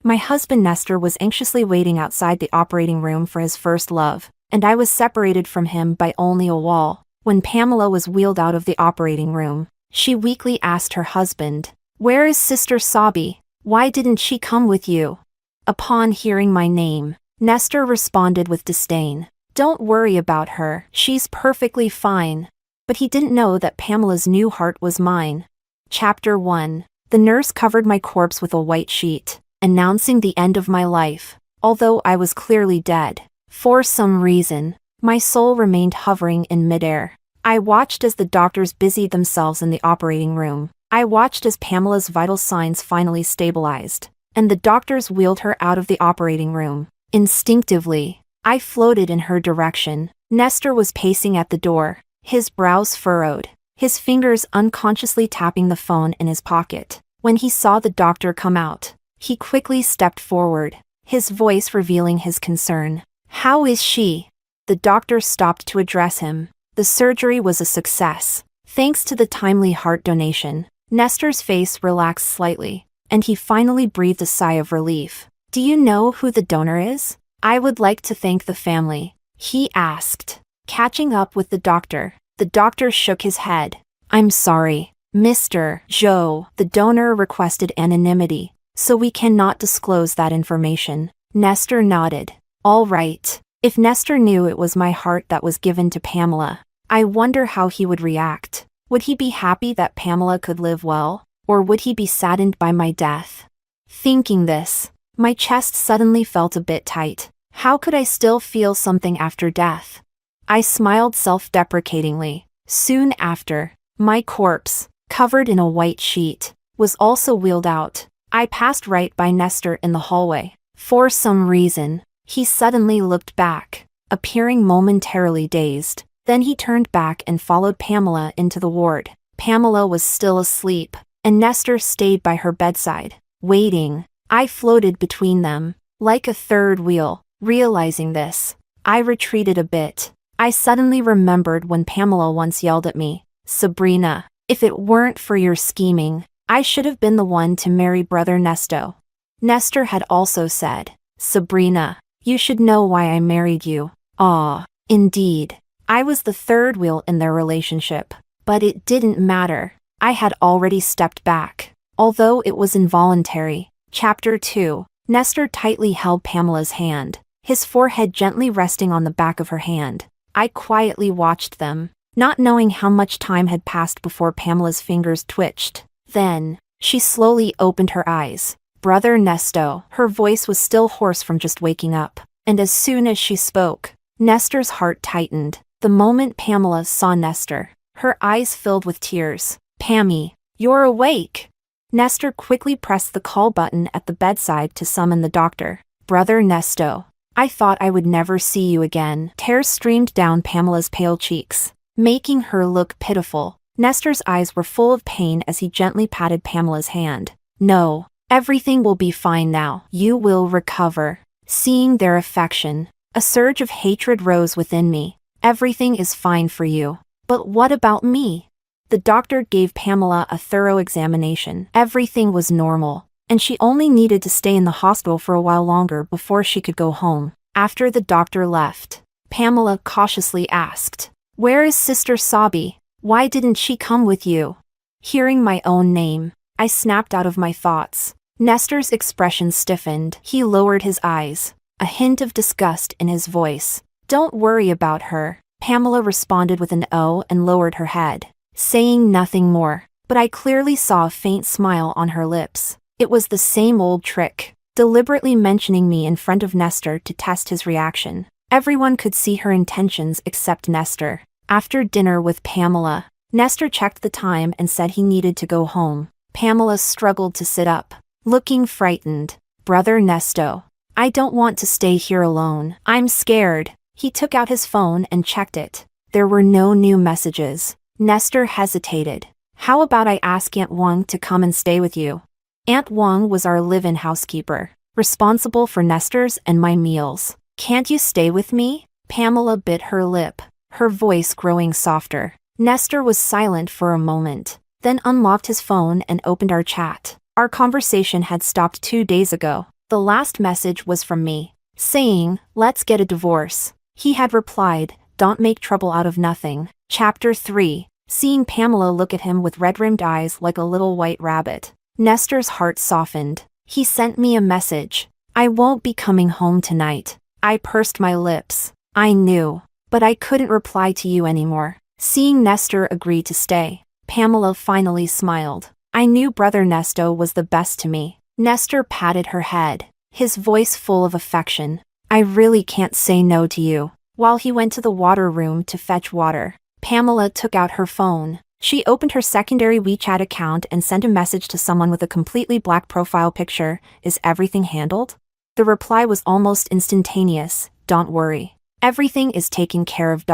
My husband Nestor was anxiously waiting outside the operating room for his first love, and I was separated from him by only a wall. When Pamela was wheeled out of the operating room, she weakly asked her husband, "Where is Sister Sabi? Why didn't she come with you?" Upon hearing my name, Nestor responded with disdain, "Don't worry about her, she's perfectly fine." But he didn't know that Pamela's new heart was mine. Chapter 1. The nurse covered my corpse with a white sheet, announcing the end of my life, although I was clearly dead. For some reason, my soul remained hovering in midair. I watched as the doctors busied themselves in the operating room. I watched as Pamela's vital signs finally stabilized, and the doctors wheeled her out of the operating room. Instinctively, I floated in her direction. Nestor was pacing at the door, his brows furrowed, his fingers unconsciously tapping the phone in his pocket. When he saw the doctor come out, he quickly stepped forward, his voice revealing his concern. "How is she?" The doctor stopped to address him. The surgery was a success, thanks to the timely heart donation. Nestor's face relaxed slightly, and he finally breathed a sigh of relief. "Do you know who the donor is?" "I would like to thank the family," he asked. Catching up with the doctor shook his head. "I'm sorry, Mr. Joe. The donor requested anonymity, so we cannot disclose that information." Nestor nodded. "All right." If Nestor knew it was my heart that was given to Pamela, I wonder how he would react. Would he be happy that Pamela could live well, or would he be saddened by my death? Thinking this, my chest suddenly felt a bit tight. How could I still feel something after death? I smiled self-deprecatingly. Soon after, my corpse, covered in a white sheet, was also wheeled out. I passed right by Nestor in the hallway. For some reason, he suddenly looked back, appearing momentarily dazed. Then he turned back and followed Pamela into the ward. Pamela was still asleep, and Nestor stayed by her bedside, waiting. I floated between them, like a third wheel. Realizing this, I retreated a bit. I suddenly remembered when Pamela once yelled at me, "Sabrina, if it weren't for your scheming, I should have been the one to marry Brother Nesto." Nestor had also said, "Sabrina, you should know why I married you." Ah, indeed. I was the third wheel in their relationship, but it didn't matter. I had already stepped back, although it was involuntary. Chapter 2. Nestor tightly held Pamela's hand, his forehead gently resting on the back of her hand. I quietly watched them, not knowing how much time had passed before Pamela's fingers twitched. Then, she slowly opened her eyes. "Brother Nesto." Her voice was still hoarse from just waking up, and as soon as she spoke, Nestor's heart tightened. The moment Pamela saw Nestor, her eyes filled with tears. "Pammy, you're awake." Nestor quickly pressed the call button at the bedside to summon the doctor. "Brother Nesto, I thought I would never see you again." Tears streamed down Pamela's pale cheeks, making her look pitiful. Nestor's eyes were full of pain as he gently patted Pamela's hand. "No, everything will be fine now. You will recover." Seeing their affection, a surge of hatred rose within me. "Everything is fine for you. But what about me?" The doctor gave Pamela a thorough examination. Everything was normal, and she only needed to stay in the hospital for a while longer before she could go home. After the doctor left, Pamela cautiously asked, "Where is Sister Sabi? Why didn't she come with you?" Hearing my own name, I snapped out of my thoughts. Nestor's expression stiffened. He lowered his eyes, a hint of disgust in his voice. "Don't worry about her," Pamela responded with an "oh" and lowered her head, saying nothing more. But I clearly saw a faint smile on her lips. It was the same old trick, deliberately mentioning me in front of Nestor to test his reaction. Everyone could see her intentions except Nestor. After dinner with Pamela, Nestor checked the time and said he needed to go home. Pamela struggled to sit up, looking frightened. "Brother Nesto, I don't want to stay here alone. I'm scared." He took out his phone and checked it. There were no new messages. Nestor hesitated. "How about I ask Aunt Wang to come and stay with you?" Aunt Wang was our live-in housekeeper, responsible for Nestor's and my meals. "Can't you stay with me?" Pamela bit her lip, her voice growing softer. Nestor was silent for a moment, then unlocked his phone and opened our chat. Our conversation had stopped 2 days ago. The last message was from me, saying, "Let's get a divorce." He had replied, "Don't make trouble out of nothing." Chapter 3. Seeing Pamela look at him with red-rimmed eyes like a little white rabbit, Nestor's heart softened. He sent me a message. "I won't be coming home tonight." I pursed my lips. I knew, but I couldn't reply to you anymore. Seeing Nestor agree to stay, Pamela finally smiled. I knew Brother Nesto was the best to me. Nestor patted her head, his voice full of affection. "I really can't say no to you." While he went to the water room to fetch water, Pamela took out her phone. She opened her secondary WeChat account and sent a message to someone with a completely black profile picture. "Is everything handled?" The reply was almost instantaneous. "Don't worry. Everything is taken care of."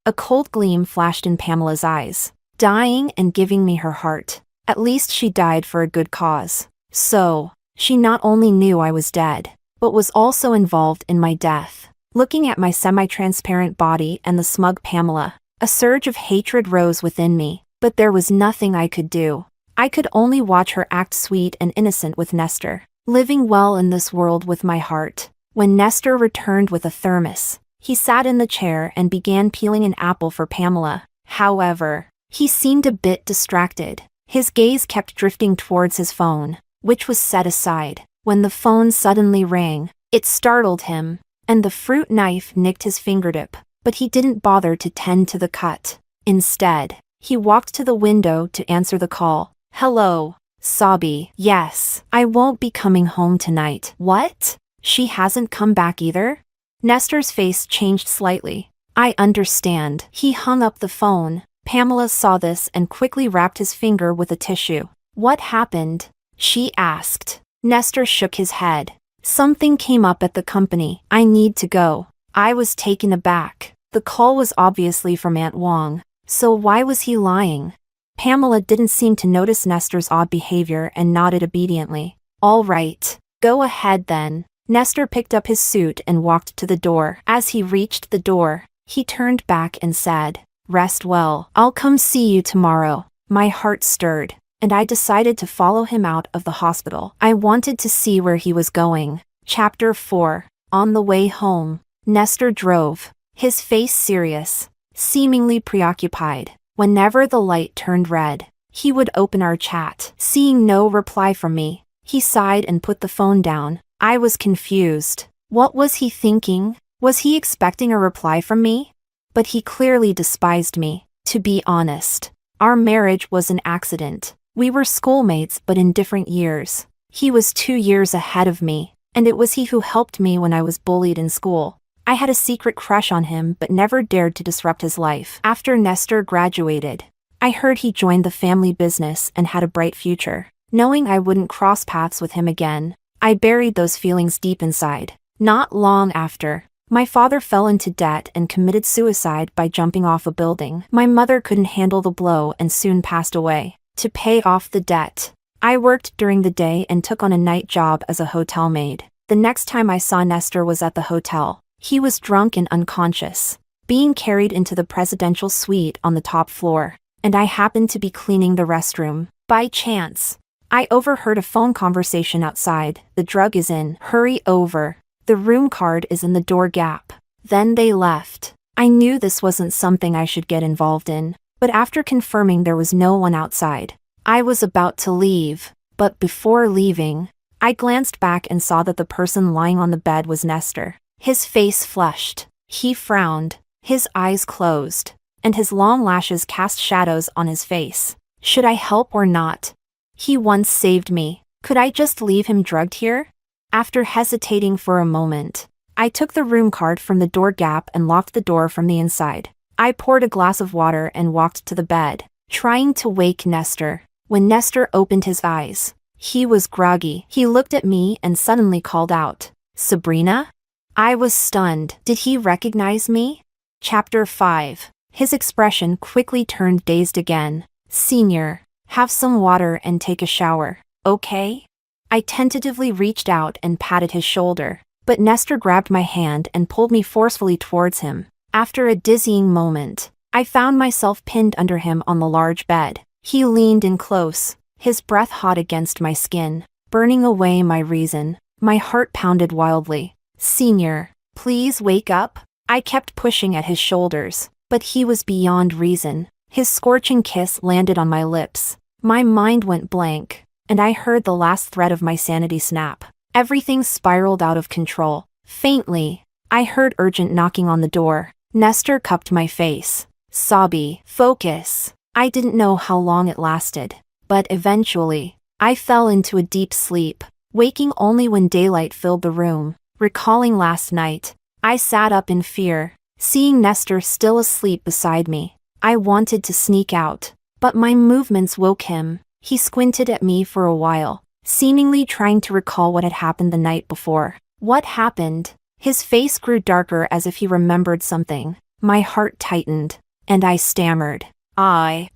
A cold gleam flashed in Pamela's eyes. Dying and giving me her heart. At least she died for a good cause. So, she not only knew I was dead, but was also involved in my death. Looking at my semi-transparent body and the smug Pamela, a surge of hatred rose within me, but there was nothing I could do. I could only watch her act sweet and innocent with Nestor, living well in this world with my heart. When Nestor returned with a thermos, he sat in the chair and began peeling an apple for Pamela. However, he seemed a bit distracted. His gaze kept drifting towards his phone, which was set aside. When the phone suddenly rang, it startled him, and the fruit knife nicked his fingertip, but he didn't bother to tend to the cut. Instead, he walked to the window to answer the call. "Hello, Sabi." "Yes, I won't be coming home tonight." "What? She hasn't come back either?" Nestor's face changed slightly. "I understand." He hung up the phone. Pamela saw this and quickly wrapped his finger with a tissue. "What happened?" she asked. Nestor shook his head. "Something came up at the company. I need to go." I was taken aback. The call was obviously from Aunt Wong. So why was he lying? Pamela didn't seem to notice Nestor's odd behavior and nodded obediently. "All right. Go ahead then." Nestor picked up his suit and walked to the door. As he reached the door, he turned back and said, "Rest well. I'll come see you tomorrow." My heart stirred, and I decided to follow him out of the hospital. I wanted to see where he was going. Chapter 4. On the way home, Nestor drove, his face serious, seemingly preoccupied. Whenever the light turned red, he would open our chat. Seeing no reply from me, he sighed and put the phone down. I was confused. What was he thinking? Was he expecting a reply from me? But he clearly despised me. To be honest, our marriage was an accident. We were schoolmates but in different years. He was 2 years ahead of me, and it was he who helped me when I was bullied in school. I had a secret crush on him but never dared to disrupt his life. After Nestor graduated, I heard he joined the family business and had a bright future. Knowing I wouldn't cross paths with him again, I buried those feelings deep inside. Not long after, my father fell into debt and committed suicide by jumping off a building. My mother couldn't handle the blow and soon passed away. To pay off the debt, I worked during the day and took on a night job as a hotel maid. The next time I saw Nestor was at the hotel. He was drunk and unconscious, being carried into the presidential suite on the top floor, and I happened to be cleaning the restroom. By chance, I overheard a phone conversation outside. "The drug is in. Hurry over. The room card is in the door gap." Then they left. I knew this wasn't something I should get involved in, but after confirming there was no one outside, I was about to leave. But before leaving, I glanced back and saw that the person lying on the bed was Nestor. His face flushed. He frowned, his eyes closed, and his long lashes cast shadows on his face. Should I help or not? He once saved me. Could I just leave him drugged here? After hesitating for a moment, I took the room card from the door gap and locked the door from the inside. I poured a glass of water and walked to the bed, trying to wake Nestor. When Nestor opened his eyes, he was groggy. He looked at me and suddenly called out, "Sabrina?" I was stunned. Did he recognize me? Chapter 5. His expression quickly turned dazed again. "Senior, have some water and take a shower, okay?" I tentatively reached out and patted his shoulder, but Nestor grabbed my hand and pulled me forcefully towards him. After a dizzying moment, I found myself pinned under him on the large bed. He leaned in close, his breath hot against my skin, burning away my reason. My heart pounded wildly. Senior, please wake up. I kept pushing at his shoulders, but he was beyond reason. His scorching kiss landed on my lips. My mind went blank, and I heard the last thread of my sanity snap. Everything spiraled out of control. Faintly, I heard urgent knocking on the door. Nestor cupped my face. Sobby, focus. I didn't know how long it lasted, but eventually, I fell into a deep sleep, waking only when daylight filled the room. Recalling last night, I sat up in fear, seeing Nestor still asleep beside me. I wanted to sneak out, but my movements woke him. He squinted at me for a while, seemingly trying to recall what had happened the night before. What happened? His face grew darker as if he remembered something. My heart tightened, and I stammered.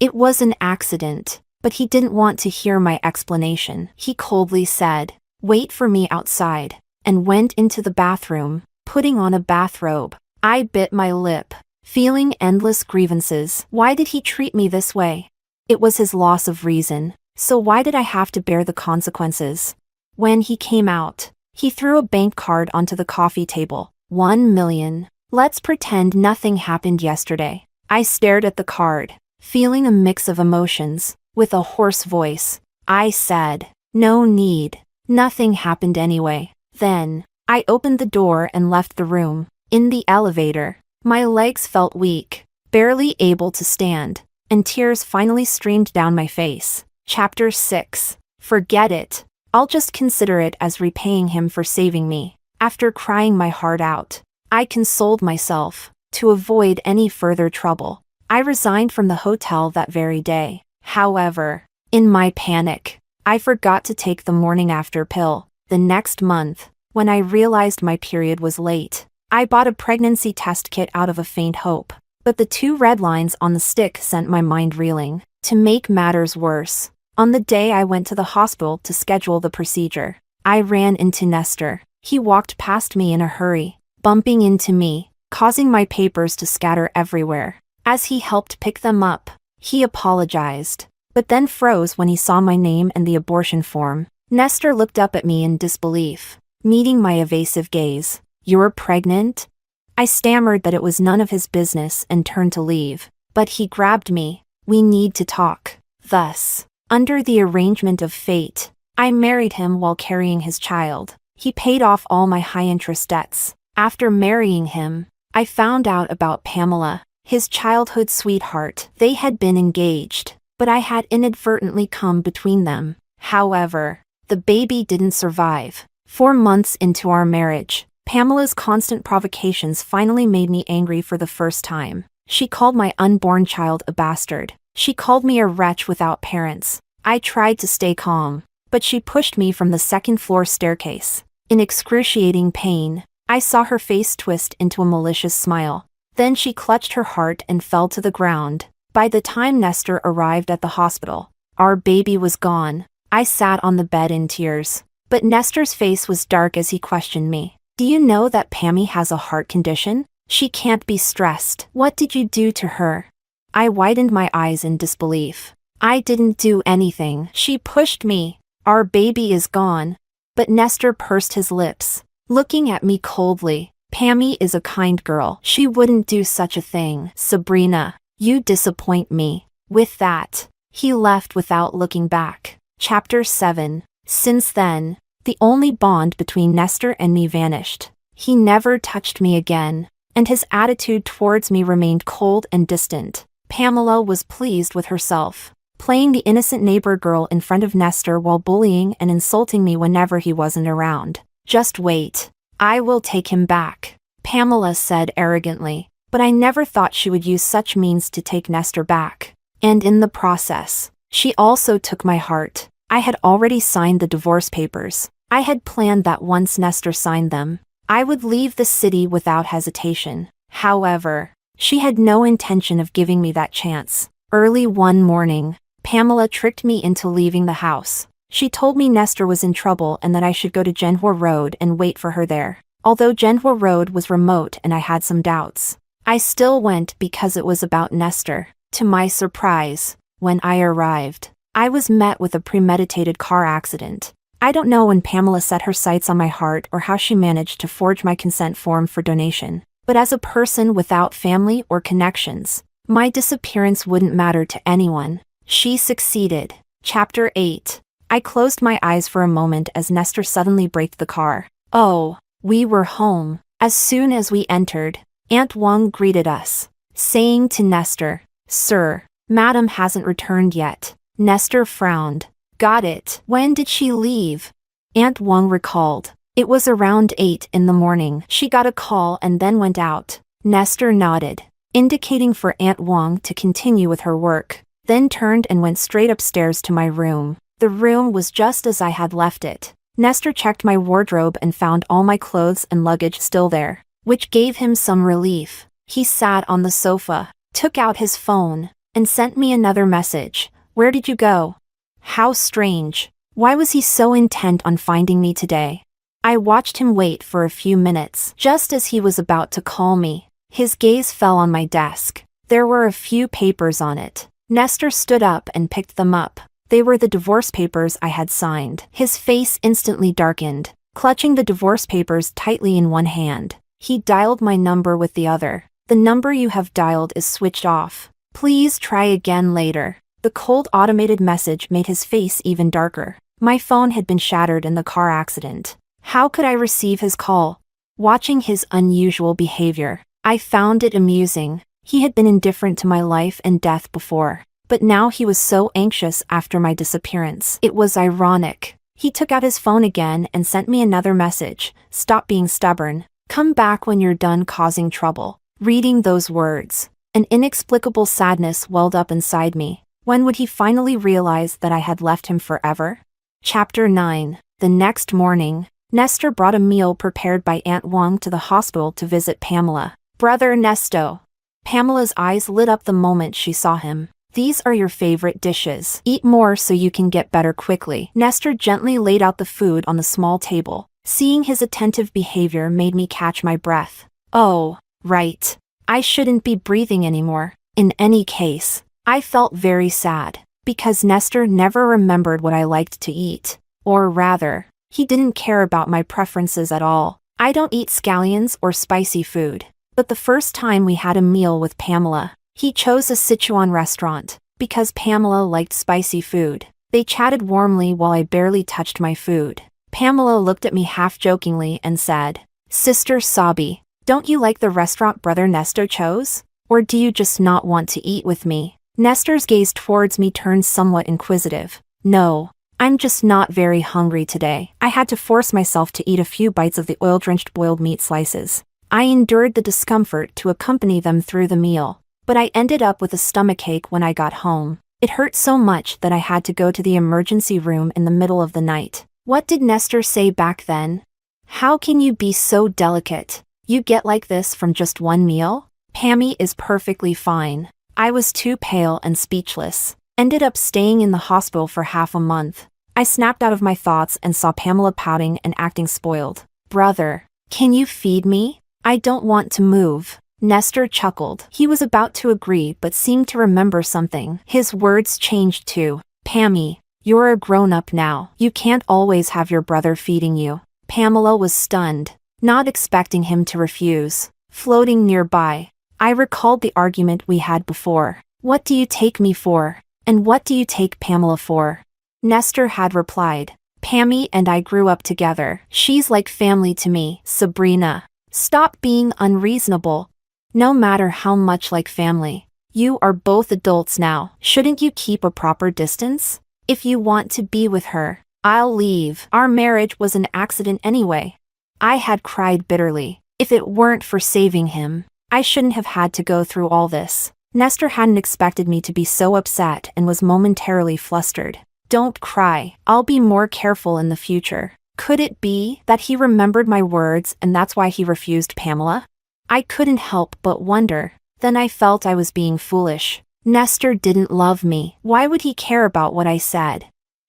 It was an accident, but he didn't want to hear my explanation. He coldly said, "Wait for me outside," and went into the bathroom, putting on a bathrobe. I bit my lip, feeling endless grievances. Why did he treat me this way? It was his loss of reason, so why did I have to bear the consequences? When he came out, he threw a bank card onto the coffee table. 1 million. Let's pretend nothing happened yesterday. I stared at the card, feeling a mix of emotions. With a hoarse voice, I said, "No need. Nothing happened anyway." Then, I opened the door and left the room. In the elevator, my legs felt weak, barely able to stand, and tears finally streamed down my face. Chapter 6. Forget it. I'll just consider it as repaying him for saving me. After crying my heart out, I consoled myself. To avoid any further trouble, I resigned from the hotel that very day. However, in my panic, I forgot to take the morning after pill. The next month, when I realized my period was late, I bought a pregnancy test kit out of a faint hope. But the 2 red lines on the stick sent my mind reeling. To make matters worse, on the day I went to the hospital to schedule the procedure, I ran into Nestor. He walked past me in a hurry, bumping into me, causing my papers to scatter everywhere. As he helped pick them up, he apologized, but then froze when he saw my name and the abortion form. Nestor looked up at me in disbelief, meeting my evasive gaze. "You're pregnant?" I stammered that it was none of his business and turned to leave, but he grabbed me. "We need to talk." Thus, under the arrangement of fate, I married him while carrying his child. He paid off all my high-interest debts. After marrying him, I found out about Pamela, his childhood sweetheart. They had been engaged, but I had inadvertently come between them. However, the baby didn't survive. 4 months into our marriage, Pamela's constant provocations finally made me angry for the first time. She called my unborn child a bastard. She called me a wretch without parents. I tried to stay calm, but she pushed me from the second-floor staircase. In excruciating pain, I saw her face twist into a malicious smile. Then she clutched her heart and fell to the ground. By the time Nestor arrived at the hospital, our baby was gone. I sat on the bed in tears, but Nestor's face was dark as he questioned me. "Do you know that Pammy has a heart condition? She can't be stressed. What did you do to her?" I widened my eyes in disbelief. "I didn't do anything. She pushed me. Our baby is gone." But Nestor pursed his lips, looking at me coldly. "Pammy is a kind girl. She wouldn't do such a thing." "Sabrina, you disappoint me." With that, he left without looking back. Chapter 7. Since then, the only bond between Nestor and me vanished. He never touched me again, and his attitude towards me remained cold and distant. Pamela was pleased with herself, playing the innocent neighbor girl in front of Nestor while bullying and insulting me whenever he wasn't around. "Just wait. I will take him back," Pamela said arrogantly, but I never thought she would use such means to take Nestor back. And in the process, she also took my heart. I had already signed the divorce papers. I had planned that once Nestor signed them, I would leave the city without hesitation. However, she had no intention of giving me that chance. Early one morning, Pamela tricked me into leaving the house. She told me Nestor was in trouble and that I should go to Genhua Road and wait for her there. Although Genhua Road was remote and I had some doubts, I still went because it was about Nestor. To my surprise, when I arrived, I was met with a premeditated car accident. I don't know when Pamela set her sights on my heart or how she managed to forge my consent form for donation, but as a person without family or connections, my disappearance wouldn't matter to anyone. She succeeded. Chapter 8. I closed my eyes for a moment as Nestor suddenly braked the car. Oh, we were home. As soon as we entered, Aunt Wang greeted us, saying to Nestor, "Sir, Madam hasn't returned yet." Nestor frowned. Got it. When did she leave? Aunt Wang recalled. It was around 8 in the morning. She got a call and then went out. Nestor nodded, indicating for Aunt Wang to continue with her work, then turned and went straight upstairs to my room. The room was just as I had left it. Nestor checked my wardrobe and found all my clothes and luggage still there, which gave him some relief. He sat on the sofa, took out his phone, and sent me another message. Where did you go? How strange. Why was he so intent on finding me today? I watched him wait for a few minutes. Just as he was about to call me, his gaze fell on my desk. There were a few papers on it. Nestor stood up and picked them up. They were the divorce papers I had signed. His face instantly darkened. Clutching the divorce papers tightly in one hand, he dialed my number with the other. The number you have dialed is switched off. Please try again later. The cold automated message made his face even darker. My phone had been shattered in the car accident. How could I receive his call? Watching his unusual behavior, I found it amusing. He had been indifferent to my life and death before, but now he was so anxious after my disappearance. It was ironic. He took out his phone again and sent me another message. Stop being stubborn. Come back when you're done causing trouble. Reading those words, an inexplicable sadness welled up inside me. When would he finally realize that I had left him forever? Chapter 9. The next morning, Nestor brought a meal prepared by Aunt Wang to the hospital to visit Pamela. Brother Nesto. Pamela's eyes lit up the moment she saw him. These are your favorite dishes. Eat more so you can get better quickly. Nestor gently laid out the food on the small table. Seeing his attentive behavior made me catch my breath. Oh, right. I shouldn't be breathing anymore. In any case, I felt very sad, because Nestor never remembered what I liked to eat. Or rather, he didn't care about my preferences at all. I don't eat scallions or spicy food. But the first time we had a meal with Pamela, he chose a Sichuan restaurant, because Pamela liked spicy food. They chatted warmly while I barely touched my food. Pamela looked at me half-jokingly and said, "Sister Sabi, don't you like the restaurant Brother Nestor chose? Or do you just not want to eat with me?" Nestor's gaze towards me turned somewhat inquisitive. No, I'm just not very hungry today. I had to force myself to eat a few bites of the oil-drenched boiled meat slices. I endured the discomfort to accompany them through the meal, but I ended up with a stomachache when I got home. It hurt so much that I had to go to the emergency room in the middle of the night. What did Nestor say back then? How can you be so delicate? You get like this from just one meal? Pammy is perfectly fine. I was too pale and speechless. Ended up staying in the hospital for half a month. I snapped out of my thoughts and saw Pamela pouting and acting spoiled. Brother, can you feed me? I don't want to move. Nestor chuckled. He was about to agree but seemed to remember something. His words changed to, Pammy, you're a grown-up now. You can't always have your brother feeding you. Pamela was stunned, not expecting him to refuse. Floating nearby, I recalled the argument we had before. What do you take me for? And what do you take Pamela for? Nestor had replied, Pammy and I grew up together. She's like family to me. Sabrina, stop being unreasonable. No matter how much like family, you are both adults now. Shouldn't you keep a proper distance? If you want to be with her, I'll leave. Our marriage was an accident anyway. I had cried bitterly. If it weren't for saving him, I shouldn't have had to go through all this. Nestor hadn't expected me to be so upset and was momentarily flustered. Don't cry. I'll be more careful in the future. Could it be that he remembered my words and that's why he refused Pamela? I couldn't help but wonder. Then I felt I was being foolish. Nestor didn't love me. Why would he care about what I said?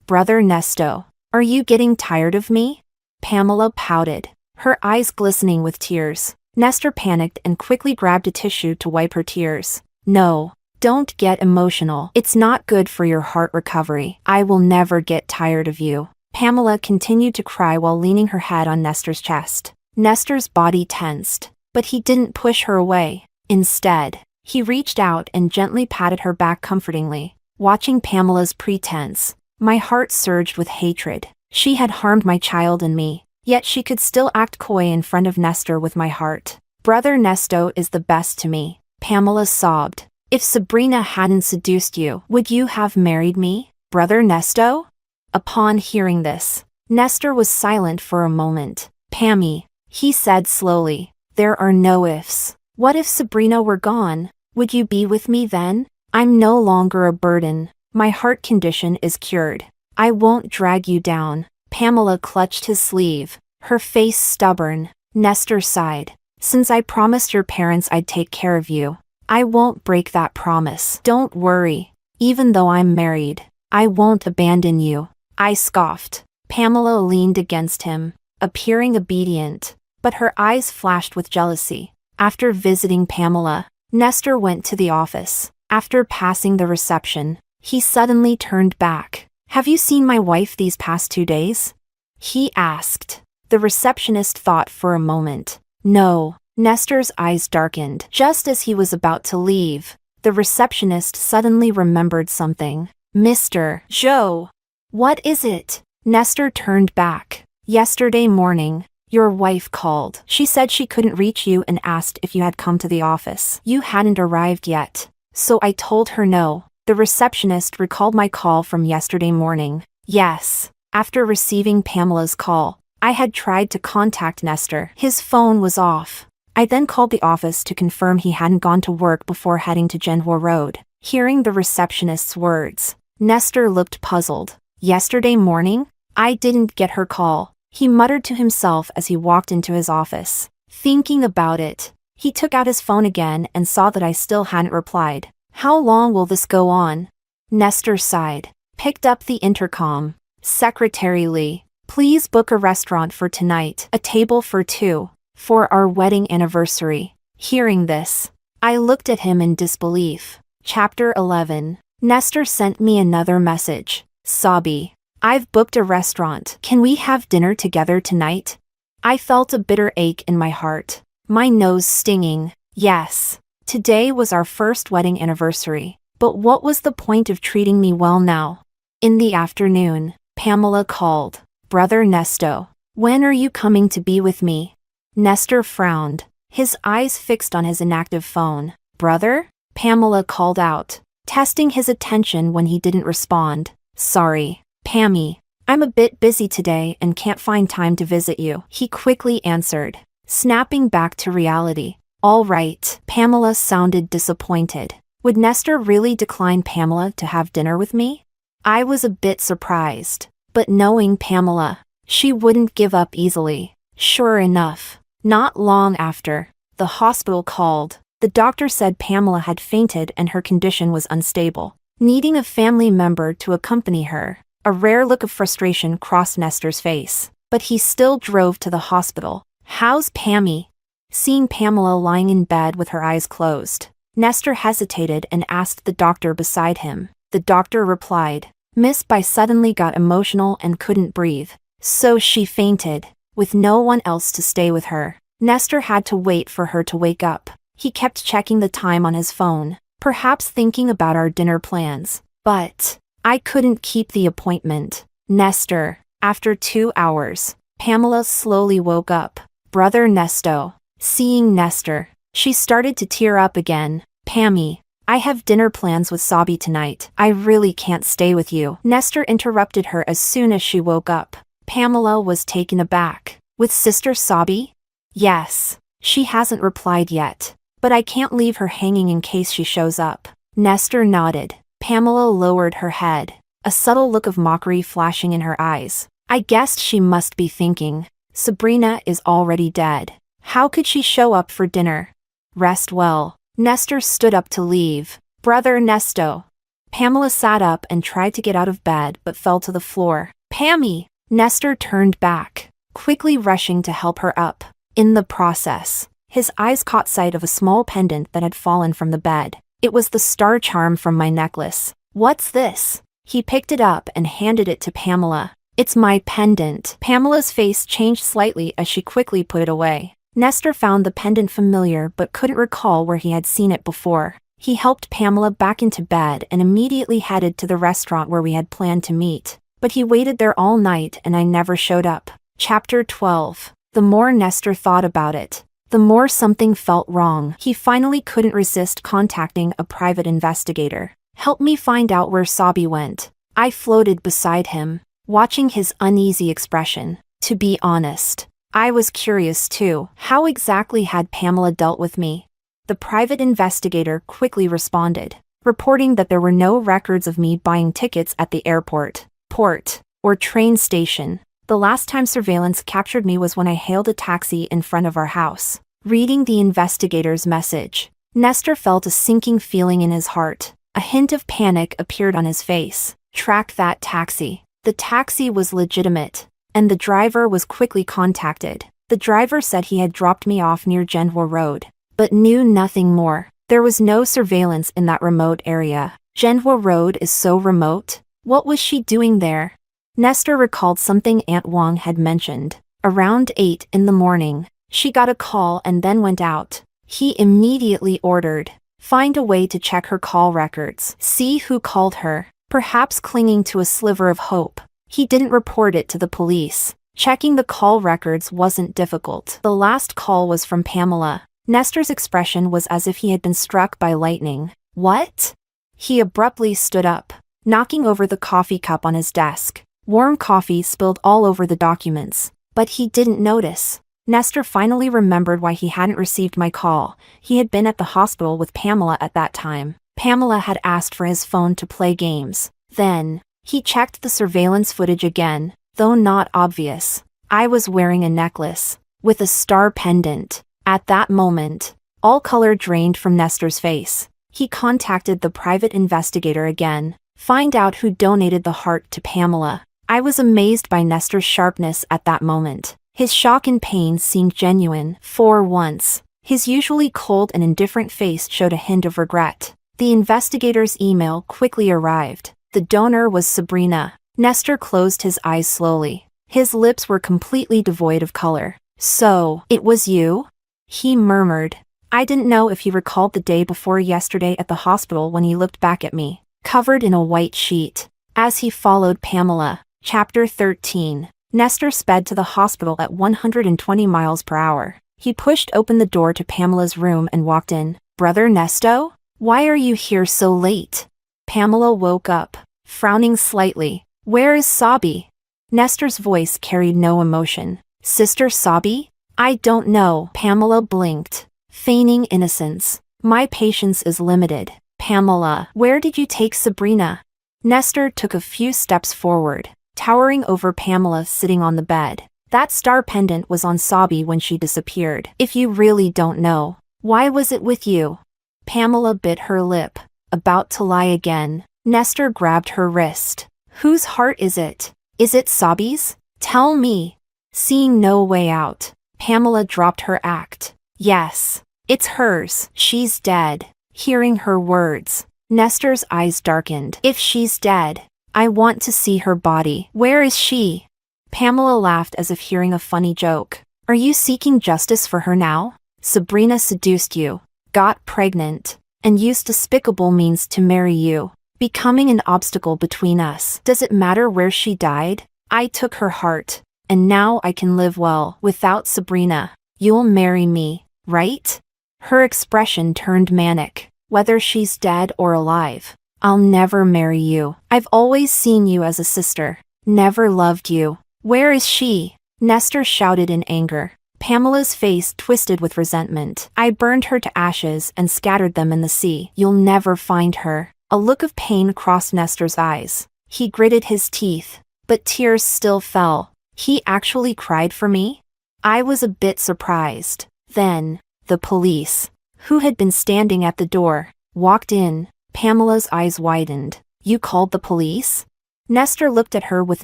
Brother Nesto, are you getting tired of me? Pamela pouted, her eyes glistening with tears. Nestor panicked and quickly grabbed a tissue to wipe her tears. No, don't get emotional. It's not good for your heart recovery. I will never get tired of you. Pamela continued to cry while leaning her head on Nestor's chest. Nestor's body tensed, but he didn't push her away. Instead, he reached out and gently patted her back comfortingly. Watching Pamela's pretense, my heart surged with hatred. She had harmed my child and me, yet she could still act coy in front of Nestor with my heart. Brother Nesto is the best to me, Pamela sobbed. If Sabrina hadn't seduced you, would you have married me, Brother Nesto? Upon hearing this, Nestor was silent for a moment. Pammy, he said slowly, there are no ifs. What if Sabrina were gone? Would you be with me then? I'm no longer a burden. My heart condition is cured. I won't drag you down. Pamela clutched his sleeve, her face stubborn. Nestor sighed. Since I promised your parents I'd take care of you, I won't break that promise. Don't worry. Even though I'm married, I won't abandon you. I scoffed. Pamela leaned against him, appearing obedient, but her eyes flashed with jealousy. After visiting Pamela, Nestor went to the office. After passing the reception, he suddenly turned back. Have you seen my wife these past 2 days? He asked. The receptionist thought for a moment. No. Nestor's eyes darkened. Just as he was about to leave, the receptionist suddenly remembered something. Mr. Joe. What is it? Nestor turned back. Yesterday morning, your wife called. She said she couldn't reach you and asked if you had come to the office. You hadn't arrived yet. So I told her no. The receptionist recalled my call from yesterday morning. Yes. After receiving Pamela's call, I had tried to contact Nestor. His phone was off. I then called the office to confirm he hadn't gone to work before heading to Genhua Road. Hearing the receptionist's words, Nestor looked puzzled. Yesterday morning? I didn't get her call, he muttered to himself as he walked into his office. Thinking about it, he took out his phone again and saw that I still hadn't replied. How long will this go on? Nestor sighed, picked up the intercom. Secretary Lee, please book a restaurant for tonight, a table for 2, for our wedding anniversary. Hearing this, I looked at him in disbelief. Chapter 11. Nestor sent me another message. Sabi, I've booked a restaurant. Can we have dinner together tonight? I felt a bitter ache in my heart, my nose stinging. Yes, today was our first wedding anniversary, but what was the point of treating me well now? In the afternoon, Pamela called. Brother Nesto, when are you coming to be with me? Nestor frowned, his eyes fixed on his inactive phone. Brother? Pamela called out, testing his attention when he didn't respond. Sorry, Pammy, I'm a bit busy today and can't find time to visit you, he quickly answered, snapping back to reality. All right. Pamela sounded disappointed. Would Nestor really decline Pamela to have dinner with me? I was a bit surprised, but knowing Pamela, she wouldn't give up easily. Sure enough, not long after, the hospital called. The doctor said Pamela had fainted and her condition was unstable, needing a family member to accompany her. A rare look of frustration crossed Nestor's face, but he still drove to the hospital. How's Pammy? Seeing Pamela lying in bed with her eyes closed, Nestor hesitated and asked the doctor beside him. The doctor replied, Miss Bai suddenly got emotional and couldn't breathe, so she fainted, with no one else to stay with her. Nestor had to wait for her to wake up. He kept checking the time on his phone, perhaps thinking about our dinner plans. But I couldn't keep the appointment. Nestor. After 2 hours, Pamela slowly woke up. Brother Nesto. Seeing Nestor, she started to tear up again. Pammy, I have dinner plans with Sabi tonight. I really can't stay with you. Nestor interrupted her as soon as she woke up. Pamela was taken aback. With Sister Sabi? Yes. She hasn't replied yet, but I can't leave her hanging in case she shows up. Nestor nodded. Pamela lowered her head, a subtle look of mockery flashing in her eyes. I guessed she must be thinking, Sabrina is already dead. How could she show up for dinner? Rest well. Nestor stood up to leave. Brother Nesto. Pamela sat up and tried to get out of bed but fell to the floor. Pammy! Nestor turned back, quickly rushing to help her up. In the process, his eyes caught sight of a small pendant that had fallen from the bed. It was the star charm from my necklace. What's this? He picked it up and handed it to Pamela. It's my pendant. Pamela's face changed slightly as she quickly put it away. Nestor found the pendant familiar but couldn't recall where he had seen it before. He helped Pamela back into bed and immediately headed to the restaurant where we had planned to meet. But he waited there all night and I never showed up. Chapter 12. The more Nestor thought about it, the more something felt wrong. He finally couldn't resist contacting a private investigator. Help me find out where Sabi went. I floated beside him, watching his uneasy expression. To be honest, I was curious too. How exactly had Pamela dealt with me? The private investigator quickly responded, reporting that there were no records of me buying tickets at the airport, port, or train station. The last time surveillance captured me was when I hailed a taxi in front of our house. Reading the investigator's message, Nestor felt a sinking feeling in his heart. A hint of panic appeared on his face. Track that taxi. The taxi was legitimate, and the driver was quickly contacted. The driver said he had dropped me off near Genwa Road, but knew nothing more. There was no surveillance in that remote area. Genwa Road is so remote. What was she doing there? Nestor recalled something Aunt Wang had mentioned. Around 8 in the morning, she got a call and then went out. He immediately ordered, find a way to check her call records. See who called her, perhaps clinging to a sliver of hope. He didn't report it to the police. Checking the call records wasn't difficult. The last call was from Pamela. Nestor's expression was as if he had been struck by lightning. What? He abruptly stood up, knocking over the coffee cup on his desk. Warm coffee spilled all over the documents, but he didn't notice. Nestor finally remembered why he hadn't received my call. He had been at the hospital with Pamela at that time. Pamela had asked for his phone to play games. Then, he checked the surveillance footage again, though not obvious. I was wearing a necklace, with a star pendant. At that moment, all color drained from Nestor's face. He contacted the private investigator again. Find out who donated the heart to Pamela. I was amazed by Nestor's sharpness at that moment. His shock and pain seemed genuine. For once, his usually cold and indifferent face showed a hint of regret. The investigator's email quickly arrived. The donor was Sabrina. Nestor closed his eyes slowly. His lips were completely devoid of color. So, it was you? He murmured. I didn't know if he recalled the day before yesterday at the hospital when he looked back at me, covered in a white sheet. As he followed Pamela. Chapter 13. Nestor sped to the hospital at 120 miles per hour. He pushed open the door to Pamela's room and walked in. Brother Nesto? Why are you here so late? Pamela woke up, frowning slightly. Where is Sabi? Nestor's voice carried no emotion. Sister Sabi? I don't know. Pamela blinked, feigning innocence. My patience is limited. Pamela, where did you take Sabrina? Nestor took a few steps forward, towering over Pamela sitting on the bed. That star pendant was on Sabi when she disappeared. If you really don't know, why was it with you? Pamela bit her lip, about to lie again. Nestor grabbed her wrist. Whose heart is it? Is it Sabi's? Tell me. Seeing no way out, Pamela dropped her act. Yes, it's hers. She's dead. Hearing her words, Nestor's eyes darkened. If she's dead, I want to see her body. Where is she? Pamela laughed as if hearing a funny joke. Are you seeking justice for her now? Sabrina seduced you, got pregnant, and used despicable means to marry you, becoming an obstacle between us. Does it matter where she died? I took her heart, and now I can live well without Sabrina. You'll marry me, right? Her expression turned manic. Whether she's dead or alive, I'll never marry you. I've always seen you as a sister, never loved you. Where is she? Nestor shouted in anger. Pamela's face twisted with resentment. I burned her to ashes and scattered them in the sea. You'll never find her. A look of pain crossed Nestor's eyes. He gritted his teeth, but tears still fell. He actually cried for me? I was a bit surprised. Then, the police, who had been standing at the door, walked in. Pamela's eyes widened. You called the police? Nestor looked at her with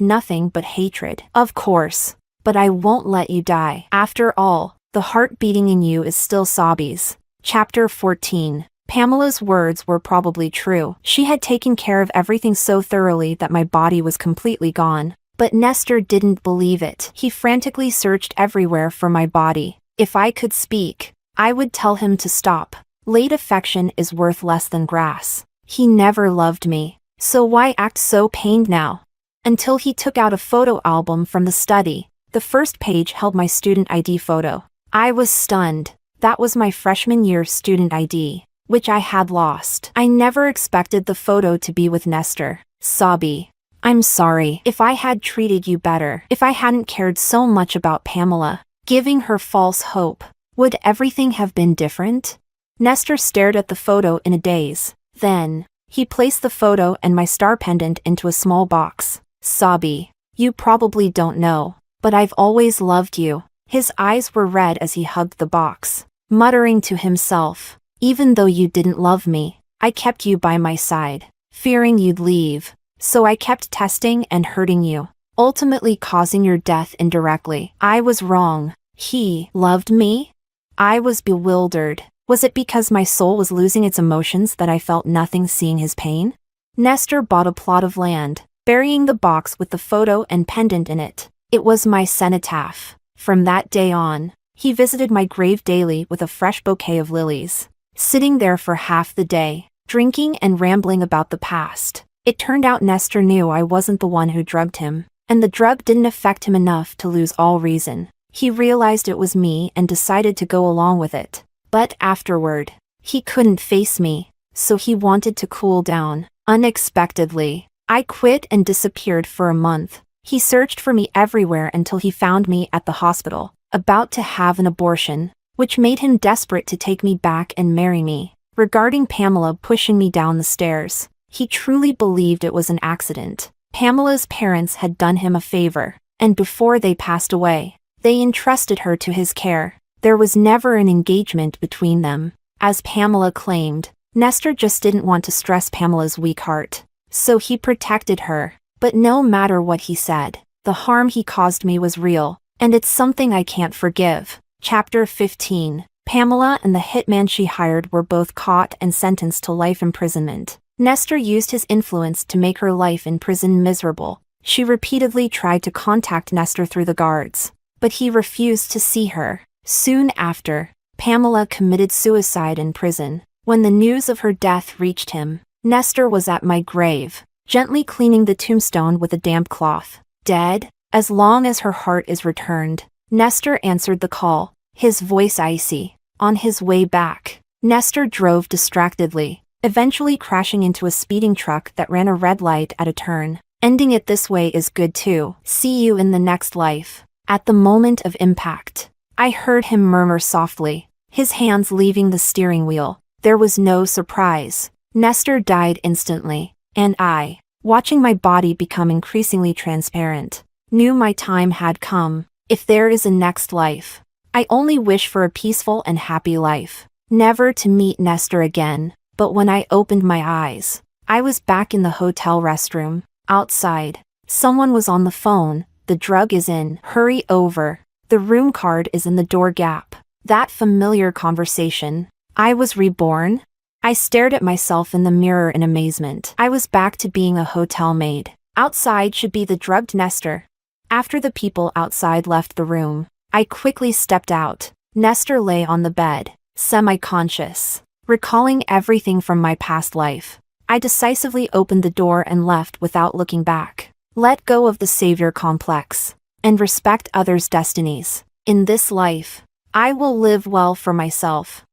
nothing but hatred. Of course, but I won't let you die. After all, the heart beating in you is still Sabi's. Chapter 14. Pamela's words were probably true. She had taken care of everything so thoroughly that my body was completely gone. But Nestor didn't believe it. He frantically searched everywhere for my body. If I could speak, I would tell him to stop. Late affection is worth less than grass. He never loved me, so why act so pained now? Until he took out a photo album from the study. The first page held my student ID photo. I was stunned. That was my freshman year student ID, which I had lost. I never expected the photo to be with Nestor. Sobby. I'm sorry if I had treated you better, if I hadn't cared so much about Pamela, giving her false hope. Would everything have been different? Nestor stared at the photo in a daze. Then, he placed the photo and my star pendant into a small box. Sobby, you probably don't know, but I've always loved you. His eyes were red as he hugged the box, muttering to himself, even though you didn't love me, I kept you by my side, fearing you'd leave. So I kept testing and hurting you, ultimately causing your death indirectly. I was wrong. He loved me? I was bewildered. Was it because my soul was losing its emotions that I felt nothing seeing his pain? Nestor bought a plot of land, burying the box with the photo and pendant in it. It was my cenotaph. From that day on, he visited my grave daily with a fresh bouquet of lilies, sitting there for half the day, drinking and rambling about the past. It turned out Nestor knew I wasn't the one who drugged him, and the drug didn't affect him enough to lose all reason. He realized it was me and decided to go along with it. But afterward, he couldn't face me, so he wanted to cool down. Unexpectedly, I quit and disappeared for a month. He searched for me everywhere until he found me at the hospital, about to have an abortion, which made him desperate to take me back and marry me. Regarding Pamela pushing me down the stairs, he truly believed it was an accident. Pamela's parents had done him a favor, and before they passed away, they entrusted her to his care. There was never an engagement between them. As Pamela claimed, Nestor just didn't want to stress Pamela's weak heart, so he protected her. But no matter what he said, the harm he caused me was real, and it's something I can't forgive. Chapter 15. Pamela and the hitman she hired were both caught and sentenced to life imprisonment. Nestor used his influence to make her life in prison miserable. She repeatedly tried to contact Nestor through the guards, but he refused to see her. Soon after, Pamela committed suicide in prison. When the news of her death reached him, Nestor was at my grave, gently cleaning the tombstone with a damp cloth. Dead? As long as her heart is returned. Nestor answered the call, his voice icy. On his way back, Nestor drove distractedly, eventually crashing into a speeding truck that ran a red light at a turn. Ending it this way is good too. See you in the next life. At the moment of impact, I heard him murmur softly, his hands leaving the steering wheel. There was no surprise. Nestor died instantly, and I, watching my body become increasingly transparent, knew my time had come. If there is a next life, I only wish for a peaceful and happy life. Never to meet Nestor again. But when I opened my eyes, I was back in the hotel restroom. Outside, someone was on the phone. The drug is in. Hurry over. The room card is in the door gap. That familiar conversation. I was reborn. I stared at myself in the mirror in amazement. I was back to being a hotel maid. Outside should be the drugged Nestor. After the people outside left the room, I quickly stepped out. Nestor lay on the bed, semi-conscious, recalling everything from my past life. I decisively opened the door and left without looking back. Let go of the savior complex, and respect others' destinies. In this life, I will live well for myself.